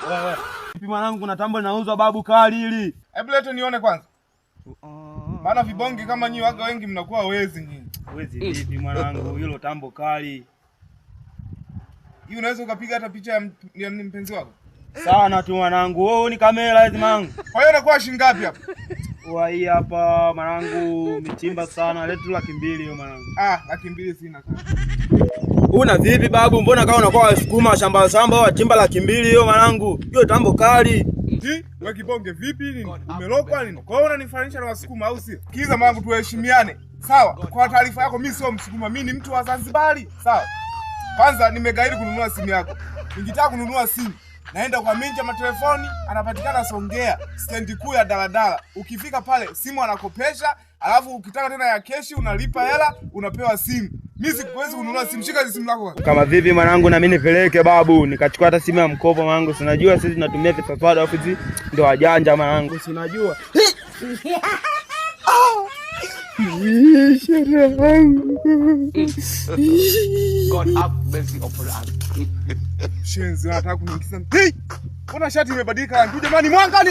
Wewe. Vipi mwanangu, kuna tambo linauzwa babu kali hili. Hebu lete nione kwanza. Maana vibongi kama nyinyi waga wengi mnakuwa wezi nyinyi. Wezi vipi mwanangu, hilo tambo kali. Hii unaweza ukapiga hata picha ya mpenzi wako? Sana tu mwanangu. Wewe ni kamera hizi mwanangu. Kwa hiyo inakuwa shilingi ngapi hapa? Hii hapa mwanangu michimba sana. Leta 200,000 hiyo mwanangu. 200,000 sina kama. Una vipi babu? Mbona kama unakuwa wasukuma shamba wachimba 200,000 hiyo mwanangu? Hiyo tambo kali. Wewe kibonge vipi nini? Umelokwa nini? Kwa hiyo unanifananisha na wasukuma au sio? Kiza mwanangu, tuheshimiane. Sawa? Kwa taarifa yako mimi sio msukuma, mimi ni mtu wa Zanzibar. Sawa? Kwanza nimegairi kununua simu yako. Nikitaka kununua simu, naenda kwa Minja matelefoni, anapatikana Songea, stendi kuu ya daladala. Ukifika pale, simu anakopesha, alafu ukitaka tena ya keshi unalipa hela, unapewa simu. Mimi sikuwezi kununua simu, shika simu lako. Kama vipi mwanangu, na mimi nipeleke babu, nikachukua hata simu ya mkopo mwanangu. Sinajua sisi tunatumia visafari alafu hizi ndio wajanja mwanangu. Sinajua. God have mercy upon us. Shenzi anataka kuniingiza. Hey! Mbona shati imebadilika rangi? Jamani, mwangani.